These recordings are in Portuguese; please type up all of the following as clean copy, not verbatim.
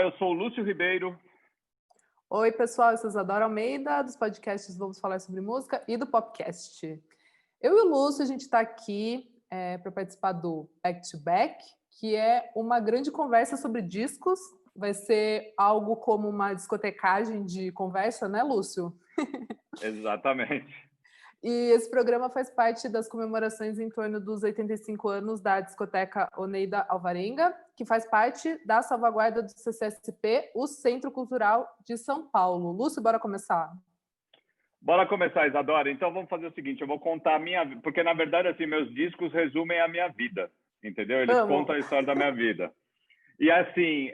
eu sou o Lúcio Ribeiro. Oi, pessoal, eu sou Isadora Almeida, dos podcasts Vamos Falar Sobre Música e do Popcast. Eu e o Lúcio, a gente está aqui para participar do Back to Back, que é uma grande conversa sobre discos. Vai ser algo como uma discotecagem de conversa, né, Lúcio? Exatamente. E esse programa faz parte das comemorações em torno dos 85 anos da discoteca Oneida Alvarenga, que faz parte da salvaguarda do CCSP, o Centro Cultural de São Paulo. Lúcio, bora começar? Bora começar, Isadora. Então vamos fazer o seguinte, eu vou contar a minha vida, porque na verdade assim, meus discos resumem a minha vida, entendeu? Eles contam a história da minha vida. E assim,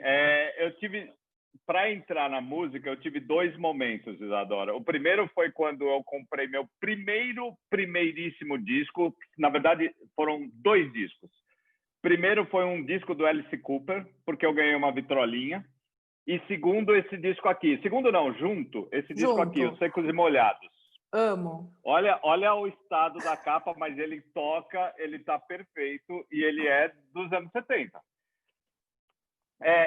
para entrar na música, eu tive dois momentos, Isadora. O primeiro foi quando eu comprei meu primeiríssimo disco. Na verdade, foram dois discos. Primeiro foi um disco do Alice Cooper, porque eu ganhei uma vitrolinha. E segundo, esse disco aqui. Segundo não, junto, esse disco aqui, Os Secos e Molhados. Amo. Olha o estado da capa, mas ele toca, ele tá perfeito e ele é dos anos 70.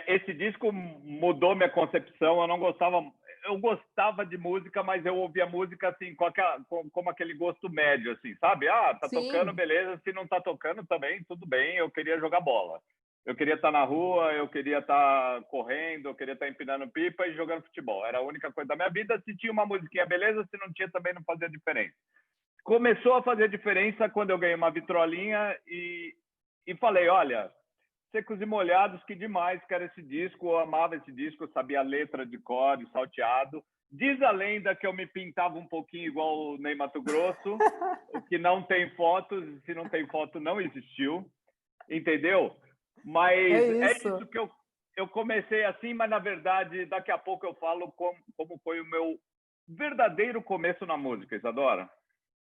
Esse disco mudou minha concepção. Eu gostava de música, mas eu ouvia música assim como aquele gosto médio, assim, sabe? Tá Sim. Tocando, beleza. Se não tá tocando, também tudo bem. Eu queria jogar bola. Eu queria estar na rua, eu queria estar correndo, eu queria estar empinando pipa e jogando futebol. Era a única coisa da minha vida. Se tinha uma musiquinha, beleza. Se não tinha, também não fazia diferença. Começou a fazer diferença quando eu ganhei uma vitrolinha e falei, olha, Secos e Molhados, que demais que era esse disco. Eu amava esse disco, eu sabia a letra de cor, salteado. Diz a lenda que eu me pintava um pouquinho igual o Ney Matogrosso, o que não tem fotos, se não tem foto não existiu, entendeu? Mas é isso que eu comecei assim, mas na verdade daqui a pouco eu falo como foi o meu verdadeiro começo na música, Isadora.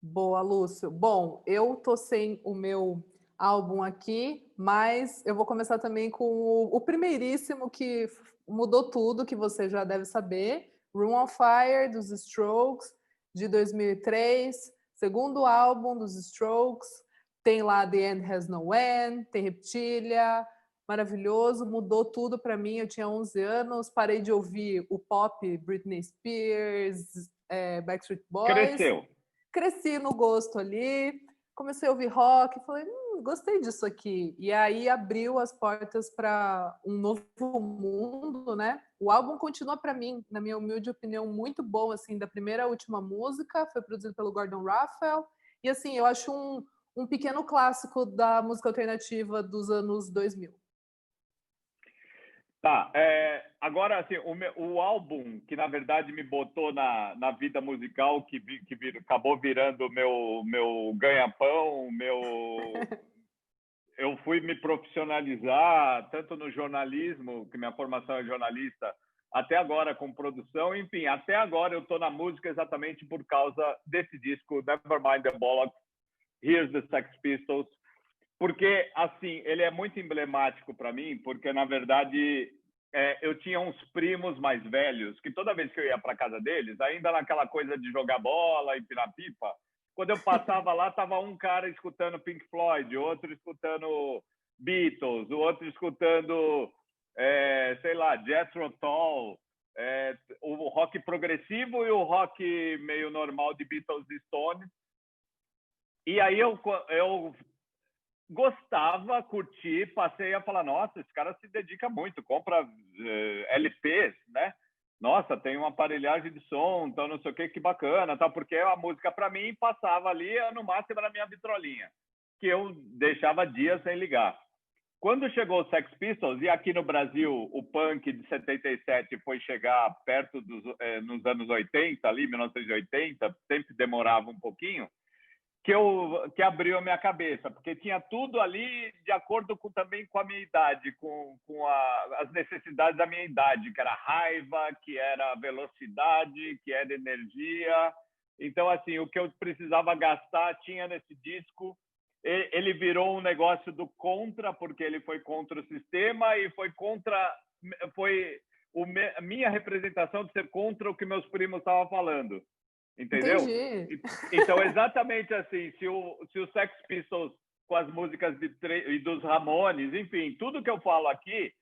Boa, Lúcio. Bom, eu tô sem o meu álbum aqui, mas eu vou começar também com o primeiríssimo que mudou tudo, que você já deve saber, Room on Fire, dos Strokes, de 2003, segundo álbum dos Strokes, tem lá The End Has No End, tem Reptilia, maravilhoso, mudou tudo para mim. Eu tinha 11 anos, parei de ouvir o pop, Britney Spears, Backstreet Boys. Cresci no gosto ali, comecei a ouvir rock, falei, gostei disso aqui. E aí abriu as portas para um novo mundo, né? O álbum continua para mim, na minha humilde opinião, muito bom, assim, da primeira à última música, foi produzido pelo Gordon Raphael, e assim, eu acho um pequeno clássico da música alternativa dos anos 2000. Tá, agora assim, o álbum que na verdade me botou na vida musical, que acabou virando o meu ganha-pão, eu fui me profissionalizar tanto no jornalismo, que minha formação é jornalista, até agora com produção, enfim, até agora eu estou na música exatamente por causa desse disco, Nevermind the Bollocks, Here's the Sex Pistols, porque, assim, ele é muito emblemático para mim, porque, na verdade, eu tinha uns primos mais velhos, que toda vez que eu ia para casa deles, ainda naquela coisa de jogar bola, empinar pipa, quando eu passava lá, tava um cara escutando Pink Floyd, outro escutando Beatles, o outro escutando, sei lá, Jethro Tull, o rock progressivo e o rock meio normal de Beatles e Stones. E aí eu gostava, curti, passei a falar, nossa, esse cara se dedica muito, compra LPs, né? Nossa, tem uma aparelhagem de som, então não sei o que bacana, tá? Porque a música para mim passava ali, no máximo na minha vitrolinha, que eu deixava dias sem ligar. Quando chegou o Sex Pistols, e aqui no Brasil o punk de 77 foi chegar perto nos anos 80, ali, 1980, sempre demorava um pouquinho, que abriu a minha cabeça, porque tinha tudo ali de acordo também com a minha idade, com as necessidades da minha idade, que era raiva, que era velocidade, que era energia. Então, assim, o que eu precisava gastar tinha nesse disco. Ele virou um negócio do contra, porque ele foi contra o sistema e foi a minha representação de ser contra o que meus primos estavam falando. Entendeu? Entendi. Então, exatamente assim, se o Sex Pistols com as músicas e dos Ramones, enfim, tudo que eu falo aqui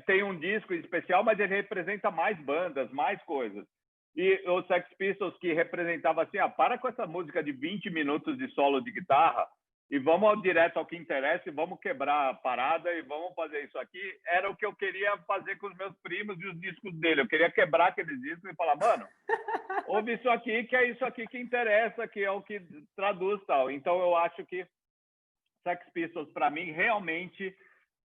tem um disco especial, mas ele representa mais bandas, mais coisas. E os Sex Pistols, que representava assim, para com essa música de 20 minutos de solo de guitarra e vamos direto ao que interessa e vamos quebrar a parada e vamos fazer isso aqui. Era o que eu queria fazer com os meus primos e os discos dele. Eu queria quebrar aqueles discos e falar, mano, ouve isso aqui, que é isso aqui que interessa, que é o que traduz tal. Então, eu acho que Sex Pistols, para mim, realmente,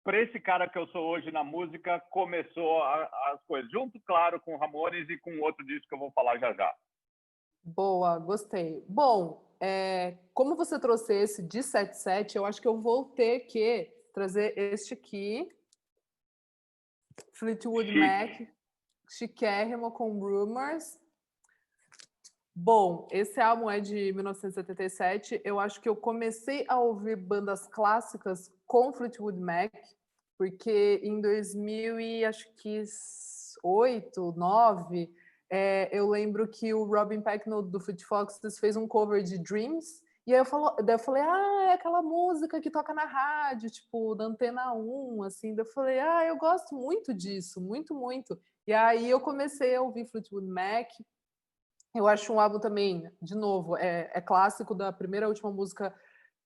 para esse cara que eu sou hoje na música, começou as coisas. Junto, claro, com Ramones e com outro disco que eu vou falar já já. Boa, gostei. Bom, como você trouxe esse de 77, eu acho que eu vou ter que trazer este aqui, Fleetwood Mac, chiquérrimo com Rumors. Bom, esse álbum é de 1977. Eu acho que eu comecei a ouvir bandas clássicas com Fleetwood Mac, porque em 2008, 2009, eu lembro que o Robin Pecknold do Fleet Foxes fez um cover de Dreams, e aí daí eu falei, é aquela música que toca na rádio, tipo, da Antena 1, assim. Daí eu falei, eu gosto muito disso, muito, muito. E aí eu comecei a ouvir Fleetwood Mac. Eu acho um álbum também, de novo, é clássico, da primeira à última música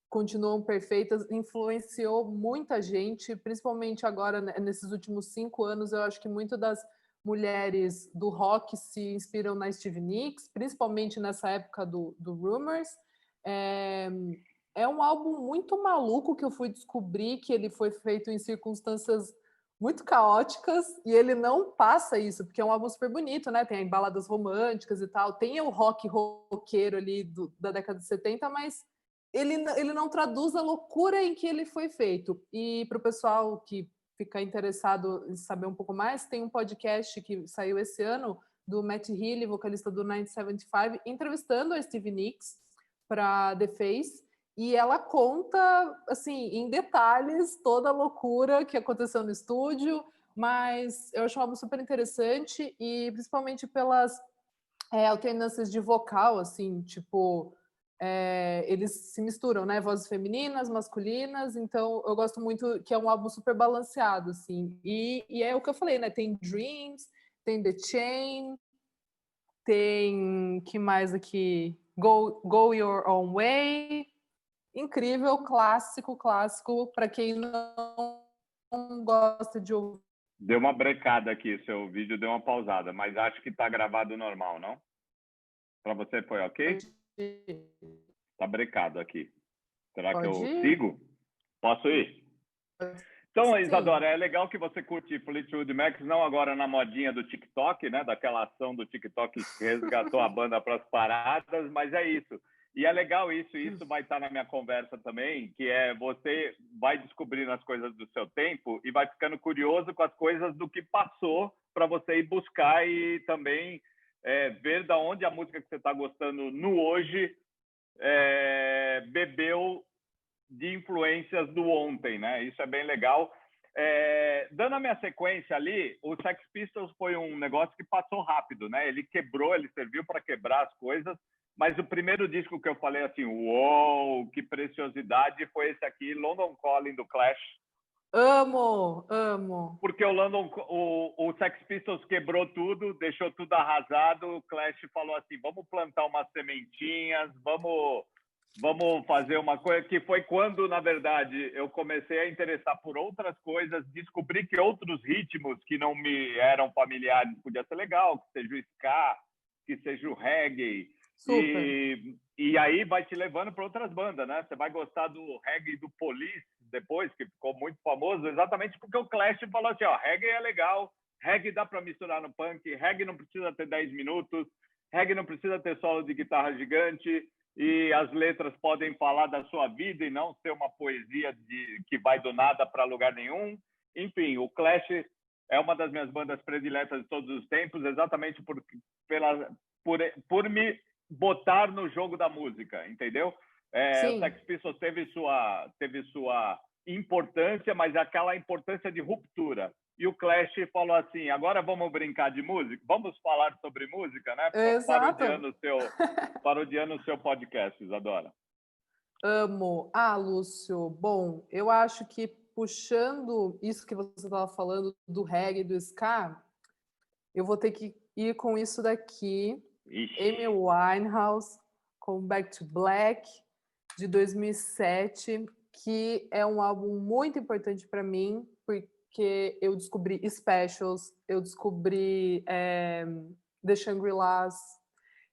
continuam perfeitas, influenciou muita gente, principalmente agora, nesses últimos 5 anos. Eu acho que muito das mulheres do rock se inspiram na Stevie Nicks, principalmente nessa época do Rumors. É um álbum muito maluco, que eu fui descobrir que ele foi feito em circunstâncias muito caóticas, e ele não passa isso, porque é um álbum super bonito, né? Tem baladas românticas e tal, tem o rock roqueiro ali da década de 70, mas ele não traduz a loucura em que ele foi feito. E para o pessoal que fica interessado em saber um pouco mais, tem um podcast que saiu esse ano do Matt Healy, vocalista do 975, entrevistando a Stevie Nicks para The Face, e ela conta, assim, em detalhes toda a loucura que aconteceu no estúdio, mas eu acho um álbum super interessante, e principalmente pelas alternâncias de vocal, assim, tipo, eles se misturam, né? Vozes femininas, masculinas, então eu gosto muito, que é um álbum super balanceado, assim. E é o que eu falei, né? Tem Dreams, tem The Chain, tem, que mais aqui? Go Your Own Way. Incrível, clássico, para quem não gosta de ouvir. Deu uma brecada aqui, seu vídeo deu uma pausada, mas acho que está gravado normal, não? Para você foi ok? Está brecado aqui. Será que eu sigo? Posso ir? Então, Isadora, é legal que você curte Fleetwood Mac, não agora na modinha do TikTok, né? Daquela ação do TikTok que resgatou a banda para as paradas, mas é isso. E é legal isso vai estar na minha conversa também, que é você vai descobrindo as coisas do seu tempo e vai ficando curioso com as coisas do que passou para você ir buscar e também ver da onde a música que você está gostando no hoje bebeu de influências do ontem, né? Isso é bem legal. Dando a minha sequência ali, o Sex Pistols foi um negócio que passou rápido, né? Ele serviu para quebrar as coisas, mas o primeiro disco que eu falei assim, uou, que preciosidade, foi esse aqui, London Calling, do Clash. Amo, amo. Porque o Sex Pistols quebrou tudo, deixou tudo arrasado, o Clash falou assim, vamos plantar umas sementinhas, vamos fazer uma coisa, que foi quando, na verdade, eu comecei a interessar por outras coisas, descobri que outros ritmos que não me eram familiares podia ser legal, que seja o ska, que seja o reggae. E aí vai te levando para outras bandas, né? Você vai gostar do reggae do Police depois, que ficou muito famoso, exatamente porque o Clash falou assim, reggae é legal, reggae dá para misturar no punk, reggae não precisa ter 10 minutos, reggae não precisa ter solo de guitarra gigante, e as letras podem falar da sua vida e não ser uma poesia que vai do nada para lugar nenhum. Enfim, o Clash é uma das minhas bandas prediletas de todos os tempos, exatamente por me botar no jogo da música, entendeu? O Sex Pistols teve sua importância, mas aquela importância de ruptura. E o Clash falou assim, agora vamos brincar de música? Vamos falar sobre música, né? Exato. Parodiando o seu podcast, Isadora. Amo. Lúcio, bom, eu acho que puxando isso que você estava falando do reggae, do ska, eu vou ter que ir com isso daqui, Amy Ixi. Winehouse, com Back to Black, de 2007, que é um álbum muito importante para mim, porque eu descobri Specials, eu descobri The Shangri-Las,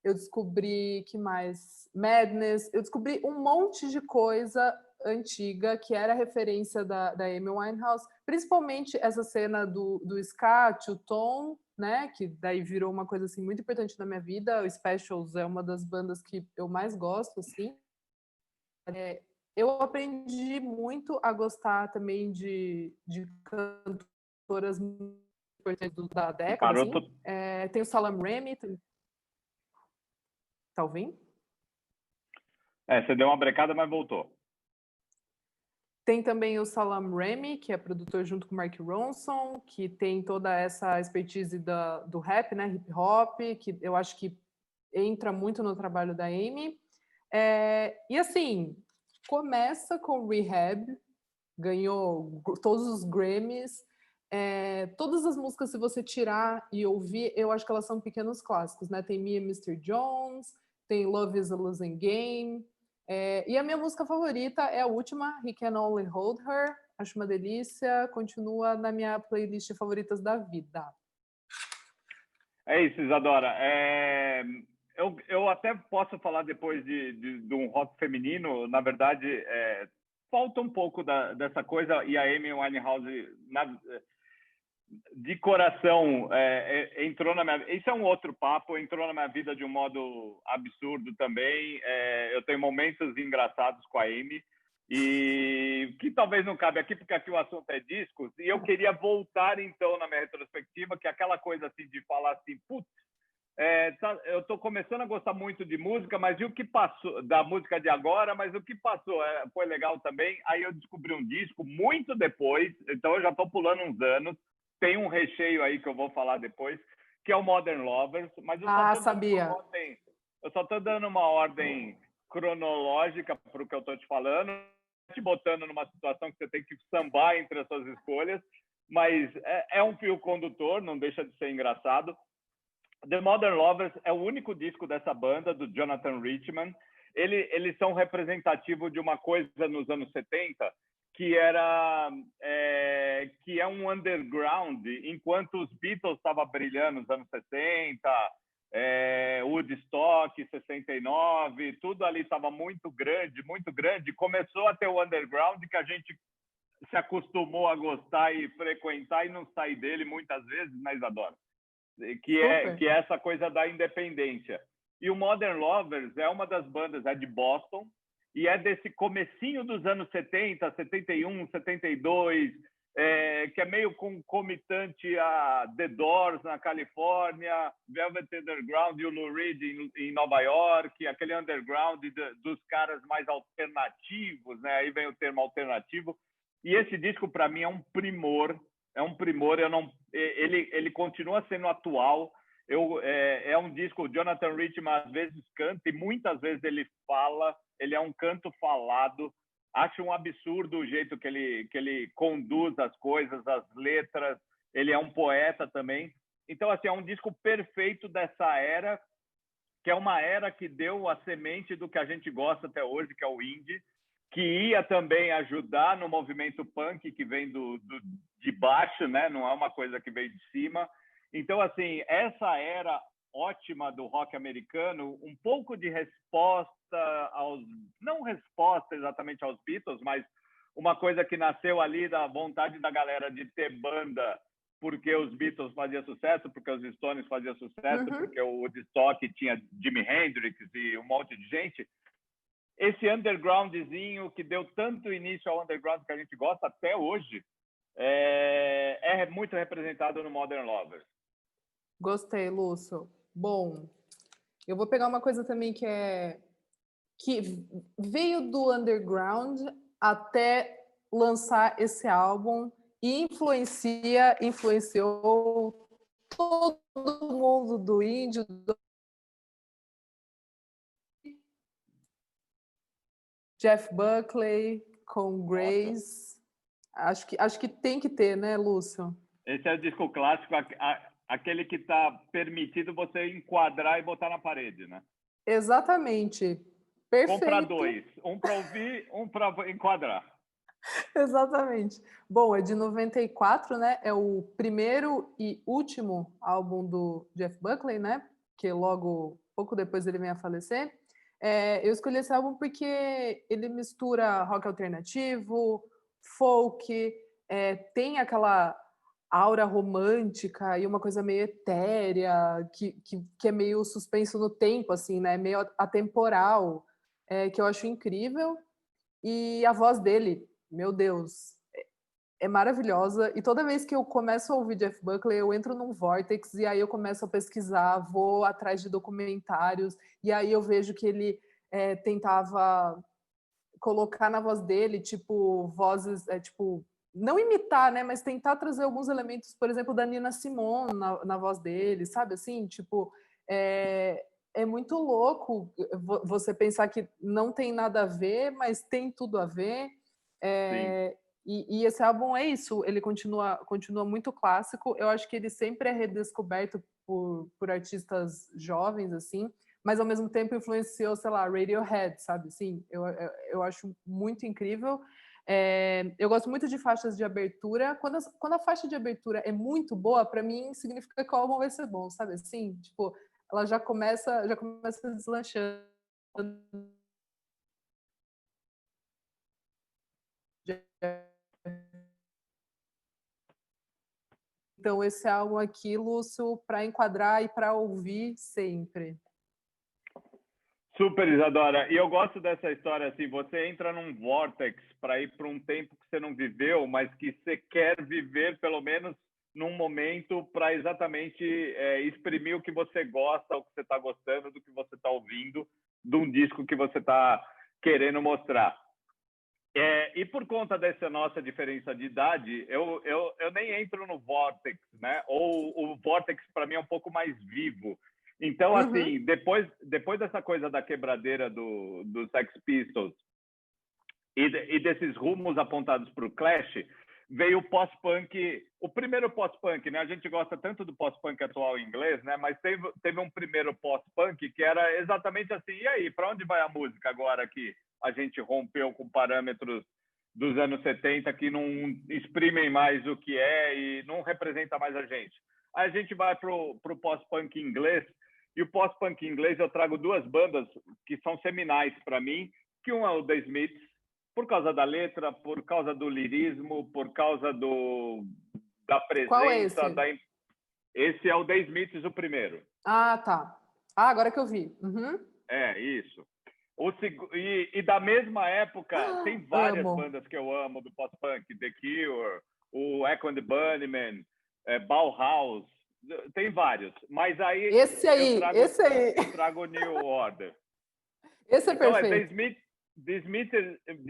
eu descobri, que mais? Madness, eu descobri um monte de coisa antiga que era referência da Amy Winehouse, principalmente essa cena do ska, two-tone, né, que daí virou uma coisa assim muito importante na minha vida. O Specials é uma das bandas que eu mais gosto, assim. Eu aprendi muito a gostar também de cantoras importantes da década, Parou. assim. Tem o Salam Remy, tá ouvindo? Você deu uma brecada, mas voltou. Tem também o Salam Remy, que é produtor junto com o Mark Ronson, que tem toda essa expertise do rap, né, hip hop, que eu acho que entra muito no trabalho da Amy. E assim, começa com Rehab, ganhou todos os Grammys. Todas as músicas, se você tirar e ouvir, eu acho que elas são pequenos clássicos, né? Tem Me and Mr. Jones, tem Love is a Losing Game. E a minha música favorita é a última, He Can Only Hold Her. Acho uma delícia, continua na minha playlist de favoritas da vida. É isso, Isadora. Eu até posso falar depois de um rock feminino. Na verdade, falta um pouco dessa coisa, e a Amy Winehouse, de coração, entrou na minha... Isso é um outro papo, entrou na minha vida de um modo absurdo também. Eu tenho momentos engraçados com a Amy, e que talvez não cabe aqui, porque aqui o assunto é discos, e eu queria voltar, então, na minha retrospectiva, que é aquela coisa assim de falar assim, putz, eu estou começando a gostar muito de música, mas e o que passou, da música de agora, mas o que passou foi legal também. Aí eu descobri um disco muito depois, então eu já estou pulando uns anos, tem um recheio aí que eu vou falar depois, que é o Modern Lovers, mas eu Sabia. só estou dando uma ordem cronológica para o que eu estou te falando, te botando numa situação que você tem que sambar entre as suas escolhas, mas é um fio condutor, não deixa de ser engraçado. The Modern Lovers é o único disco dessa banda, do Jonathan Richman. Eles são representativos de uma coisa nos anos 70, que é um underground, enquanto os Beatles estavam brilhando nos anos 60, Woodstock, 69, tudo ali estava muito grande, muito grande. Começou a ter o underground, que a gente se acostumou a gostar e frequentar e não sair dele muitas vezes, mas adora. Que é essa coisa da independência. E o Modern Lovers é uma das bandas, é de Boston, e é desse comecinho dos anos 70, 71, 72, que é meio concomitante a The Doors na Califórnia, Velvet Underground e o Lou Reed em Nova York, aquele underground dos caras mais alternativos, né? Aí vem o termo alternativo. E esse disco, para mim, é um primor. Ele continua sendo atual. É um disco, o Jonathan Richman às vezes canta e muitas vezes ele fala, ele é um canto falado. Acho um absurdo o jeito que ele conduz as coisas, as letras. Ele é um poeta também. Então, assim, é um disco perfeito dessa era, que é uma era que deu a semente do que a gente gosta até hoje, que é o indie, que ia também ajudar no movimento punk que vem de baixo, né? Não é uma coisa que veio de cima. Então, assim, essa era ótima do rock americano, um pouco de resposta não resposta exatamente aos Beatles, mas uma coisa que nasceu ali da vontade da galera de ter banda, porque os Beatles faziam sucesso, porque os Stones faziam sucesso, porque o Woodstock tinha Jimi Hendrix e um monte de gente. Esse undergroundzinho que deu tanto início ao underground que a gente gosta até hoje é muito representado no Modern Lovers. Gostei, Lúcio. Bom, eu vou pegar uma coisa também que veio do underground até lançar esse álbum e influenciou todo mundo do indie, Jeff Buckley com Grace. Acho que tem que ter, né, Lúcio? Esse é o disco clássico, aquele que está permitido você enquadrar e botar na parede, né? Exatamente. Compra Perfeito. dois, um para ouvir, um para enquadrar. Exatamente. Bom, é de 94, né? É o primeiro e último álbum do Jeff Buckley, né? Que logo, pouco depois ele vem a falecer. Eu escolhi esse álbum porque ele mistura rock alternativo, folk, tem aquela aura romântica e uma coisa meio etérea, que é meio suspenso no tempo, assim, né? Meio atemporal, que eu acho incrível. E a voz dele, meu Deus, é maravilhosa. E toda vez que eu começo a ouvir Jeff Buckley, eu entro num vortex e aí eu começo a pesquisar, vou atrás de documentários e aí eu vejo que ele tentava colocar na voz dele, tipo, vozes, tipo, não imitar, né, mas tentar trazer alguns elementos, por exemplo, da Nina Simone na voz dele, sabe assim? Tipo, é muito louco você pensar que não tem nada a ver, mas tem tudo a ver. Sim. E esse álbum é isso, ele continua muito clássico. Eu acho que ele sempre é redescoberto por artistas jovens, assim, mas ao mesmo tempo influenciou, sei lá, Radiohead, sabe? Sim, eu acho muito incrível. Eu gosto muito de faixas de abertura. Quando a faixa de abertura é muito boa, para mim significa que o álbum vai ser bom, sabe? Assim, tipo, ela já começa deslanchando. Então, esse álbum aqui, Lúcio, para enquadrar e para ouvir sempre. Super, Isadora. E eu gosto dessa história assim, você entra num vortex para ir para um tempo que você não viveu, mas que você quer viver pelo menos num momento para exatamente exprimir o que você gosta, o que você está gostando, do que você está ouvindo, de um disco que você está querendo mostrar. E por conta dessa nossa diferença de idade, eu nem entro no vortex, né? Ou o vortex para mim é um pouco mais vivo. Então, Uhum. assim, depois dessa coisa da quebradeira do Sex Pistols e desses rumos apontados para o Clash, veio o pós-punk, o primeiro pós-punk, né? A gente gosta tanto do pós-punk atual em inglês, né? Mas teve um primeiro pós-punk que era exatamente assim, e aí, para onde vai a música agora que a gente rompeu com parâmetros dos anos 70 que não exprimem mais o que é e não representa mais a gente? Aí a gente vai para o pós-punk inglês, e o pós-punk inglês eu trago duas bandas que são seminais para mim, que um é o The Smiths, por causa da letra, por causa do lirismo, por causa da Qual é presença. esse? Esse é o The Smiths, o primeiro. Ah, tá. Ah, agora que eu vi. Uhum. Isso. E da mesma época, tem várias Amo. bandas que eu amo do pós-punk. The Cure, o Echo and the Bunnymen, Bauhaus, tem vários. Mas aí Esse aí, esse aí. eu trago New Order. Esse é Então, perfeito. The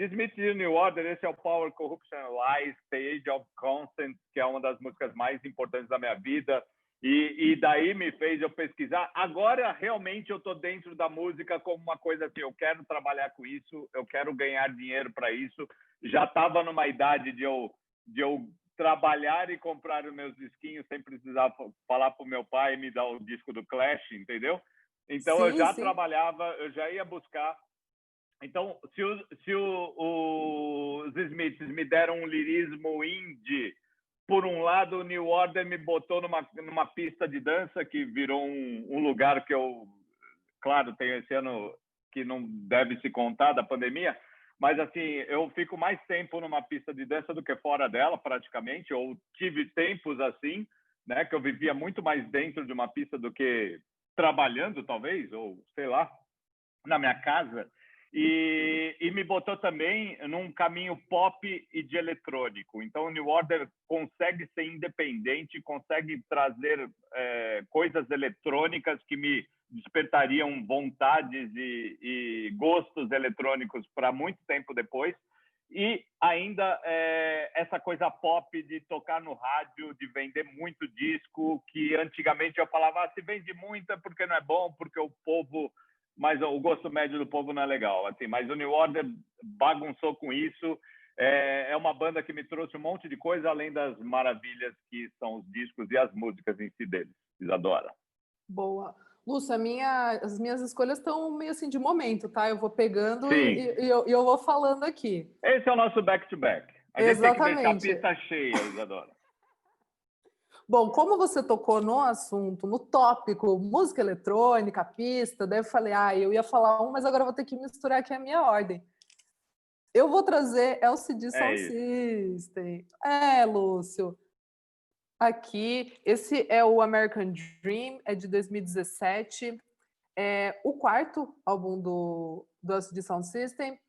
Smiths e New Order, esse é o Power, Corruption and Lies, The Age of Consent, que é uma das músicas mais importantes da minha vida. E daí me fez eu pesquisar. Agora, realmente, eu estou dentro da música como uma coisa assim, eu quero trabalhar com isso, eu quero ganhar dinheiro para isso. Já estava numa idade de eu trabalhar e comprar os meus disquinhos sem precisar falar para o meu pai e me dar o disco do Clash, entendeu? Então, eu Sim, já sim. trabalhava, eu já ia buscar. Então, se os Smiths me deram um lirismo indie, por um lado, o New Order me botou numa pista de dança que virou um lugar que eu, claro, tenho esse ano que não deve se contar da pandemia, mas assim, eu fico mais tempo numa pista de dança do que fora dela, praticamente, ou tive tempos assim, né, que eu vivia muito mais dentro de uma pista do que trabalhando, talvez, ou sei lá, na minha casa. E me botou também num caminho pop e de eletrônico. Então, o New Order consegue ser independente, consegue trazer coisas eletrônicas que me despertariam vontades e gostos eletrônicos para muito tempo depois. E ainda essa coisa pop de tocar no rádio, de vender muito disco, que antigamente eu falava, se vende muito é porque não é bom, porque o povo... Mas o gosto médio do povo não é legal. Assim, mas o New Order bagunçou com isso. É uma banda que me trouxe um monte de coisa, além das maravilhas que são os discos e as músicas em si deles. Isadora. Boa. Lúcia, as minhas escolhas estão meio assim de momento, tá? Eu vou pegando Sim. e eu vou falando aqui. Esse é o nosso back-to-back. A gente tem que deixar a pista cheia, Isadora. Bom, como você tocou no assunto, no tópico, música eletrônica, pista, daí eu falei, eu ia falar mas agora eu vou ter que misturar aqui a minha ordem. Eu vou trazer LCD Sound System. Lúcio. Aqui, esse é o American Dream, é de 2017. É o quarto álbum do LCD Sound System.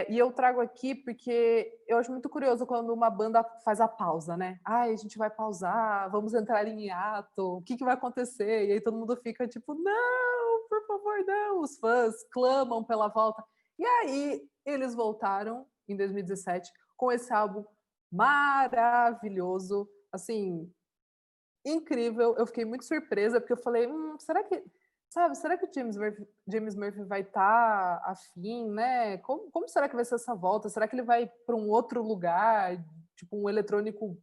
E eu trago aqui porque eu acho muito curioso quando uma banda faz a pausa, né? A gente vai pausar, vamos entrar em hiato, o que vai acontecer? E aí todo mundo fica tipo, não, por favor, não. Os fãs clamam pela volta. E aí eles voltaram em 2017 com esse álbum maravilhoso, assim, incrível. Eu fiquei muito surpresa porque eu falei, será que o James Murphy vai estar afim, né? Como será que vai ser essa volta? Será que ele vai para um outro lugar, tipo um eletrônico,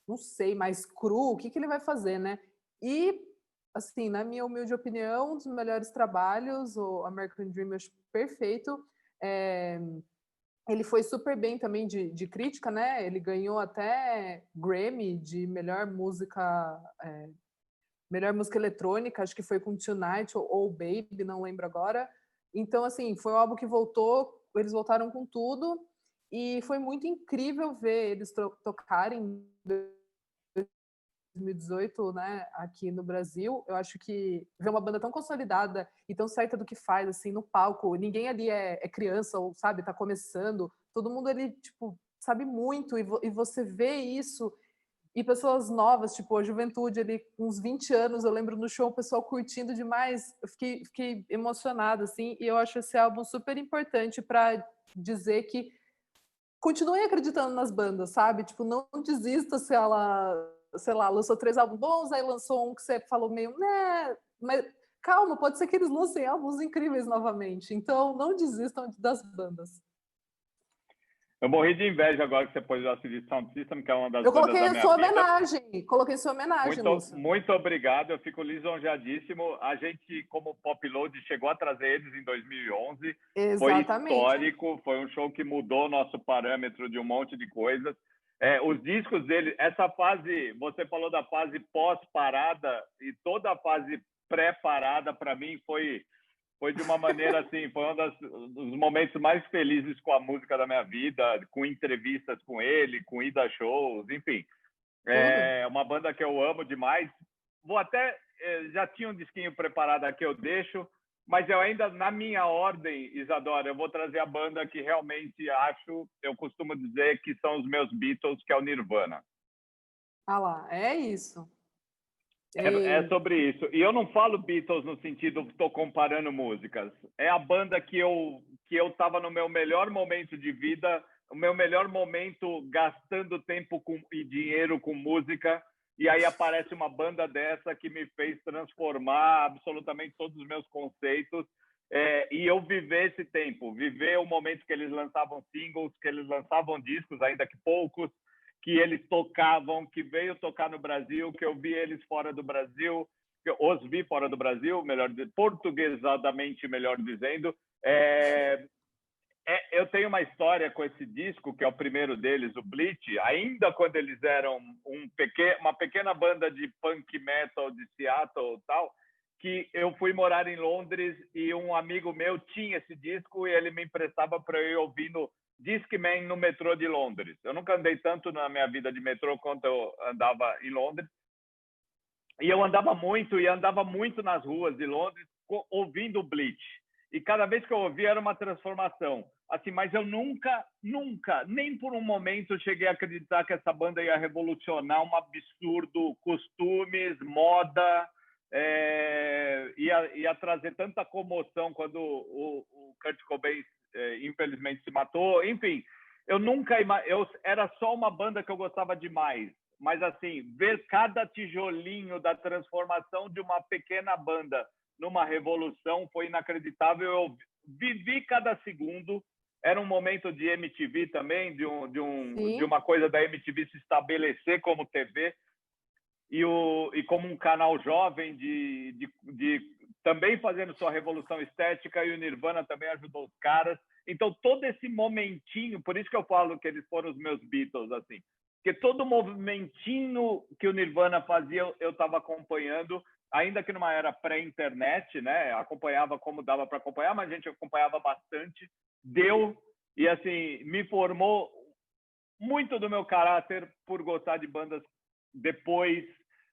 não sei, mais cru? O que ele vai fazer, né? E, assim, na minha humilde opinião, um dos melhores trabalhos, o American Dream, eu acho perfeito. Ele foi super bem também de crítica, né? Ele ganhou até Grammy de melhor música eletrônica, acho que foi com Tonight ou Baby, não lembro agora. Então, assim, foi um álbum que eles voltaram com tudo, e foi muito incrível ver eles tocarem em 2018, né, aqui no Brasil. Eu acho que ver uma banda tão consolidada e tão certa do que faz, assim, no palco, ninguém ali é criança ou, sabe, tá começando, todo mundo ali, tipo, sabe muito, e você vê isso. E pessoas novas, tipo a juventude ali, uns 20 anos, eu lembro no show o pessoal curtindo demais. Eu fiquei emocionada, assim, e eu acho esse álbum super importante para dizer que continuem acreditando nas bandas, sabe? Tipo, não desista se ela, sei lá, lançou 3 álbuns bons, aí lançou um que você falou meio, né? Mas calma, pode ser que eles lancem álbuns incríveis novamente. Então, não desistam das bandas. Eu morri de inveja agora que você pôs o LCD Sound System, que é uma das Eu bandas da minha vida. Coloquei sua homenagem, Lúcio. Muito obrigado, eu fico lisonjeadíssimo. A gente, como Pop Load, chegou a trazer eles em 2011. Foi histórico, foi um show que mudou o nosso parâmetro de um monte de coisas. Os discos dele, essa fase, você falou da fase pós-parada, e toda a fase pré-parada, para mim, foi de uma maneira assim, foi dos momentos mais felizes com a música da minha vida, com entrevistas com ele, com ida a shows, enfim. É uma banda que eu amo demais. Vou até, já tinha um disquinho preparado aqui, eu deixo, mas eu ainda, na minha ordem, Isadora, eu vou trazer a banda que realmente acho, eu costumo dizer que são os meus Beatles, que é o Nirvana. Ah lá, é isso. É sobre isso. E eu não falo Beatles no sentido que estou comparando músicas. É a banda que eu estava no meu melhor momento de vida, o meu melhor momento gastando tempo e dinheiro com música. E aí aparece uma banda dessa que me fez transformar absolutamente todos os meus conceitos. E eu viver esse tempo, viver o momento que eles lançavam singles, que eles lançavam discos, ainda que poucos, que eles tocavam, que veio tocar no Brasil, que eu vi eles fora do Brasil, que eu os vi fora do Brasil, portuguesadamente melhor dizendo. Eu tenho uma história com esse disco, que é o primeiro deles, o Bleach, ainda quando eles eram uma pequena banda de punk metal de Seattle e tal, que eu fui morar em Londres e um amigo meu tinha esse disco e ele me emprestava para eu ir ouvir no Discman no metrô de Londres. Eu nunca andei tanto na minha vida de metrô quanto eu andava em Londres. E eu andava muito nas ruas de Londres ouvindo o Bleach. E cada vez que eu ouvia era uma transformação. Assim, mas eu nunca, nem por um momento cheguei a acreditar que essa banda ia revolucionar um absurdo, costumes, moda, ia trazer tanta comoção quando o Kurt Cobain infelizmente se matou. Enfim, eu era só uma banda que eu gostava demais, mas assim, ver cada tijolinho da transformação de uma pequena banda numa revolução foi inacreditável. Eu vivi cada segundo. era um momento de MTV também, de Sim. uma coisa da MTV se estabelecer como TV e como um canal jovem de também fazendo sua revolução estética, e o Nirvana também ajudou os caras. Então, todo esse momentinho, por isso que eu falo que eles foram os meus Beatles, assim, porque todo momentinho que o Nirvana fazia, eu estava acompanhando, ainda que numa era pré-internet, né? Acompanhava como dava para acompanhar, mas a gente acompanhava bastante. Deu, e assim, me formou muito do meu caráter por gostar de bandas depois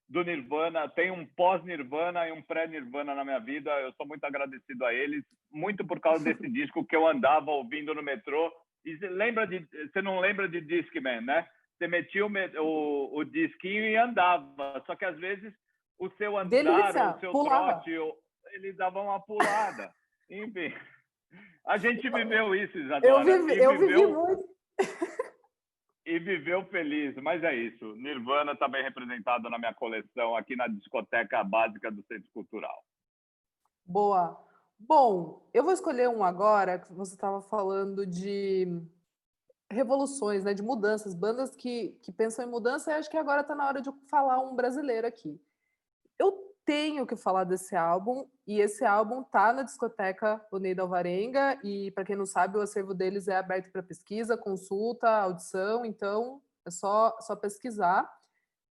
do Nirvana. Tem um pós-Nirvana e um pré-Nirvana na minha vida. Eu sou muito agradecido a eles, muito por causa desse disco que eu andava ouvindo no metrô. E você não lembra de Discman, né? Você metia o disquinho e andava. Só que às vezes o seu andar ou Delícia, o seu pulava. trote, ele dava uma pulada. Enfim, a gente viveu isso, Isadora, Eu vivi muito. e viveu feliz. Mas é isso. Nirvana está bem representado na minha coleção aqui na discoteca básica do Centro Cultural. Boa. Bom, eu vou escolher um agora, que você estava falando de revoluções, né, de mudanças, bandas que pensam em mudança, e acho que agora está na hora de falar um brasileiro aqui. Eu tenho que falar desse álbum, e esse álbum tá na discoteca Unida Alvarenga, e para quem não sabe, o acervo deles é aberto para pesquisa, consulta, audição, então é só pesquisar.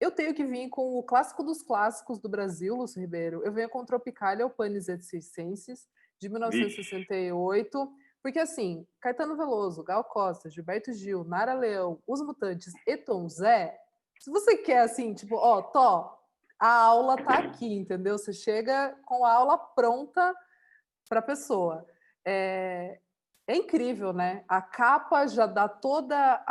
Eu tenho que vir com o clássico dos clássicos do Brasil, Lúcio Ribeiro. Eu venho com Tropicalia, o Panis et Circenses, de Vixe. 1968, porque assim, Caetano Veloso, Gal Costa, Gilberto Gil, Nara Leão, Os Mutantes e Tom Zé, se você quer assim, tipo, ó, a aula tá aqui, entendeu? Você chega com a aula pronta para a pessoa. É incrível, né? A capa já dá toda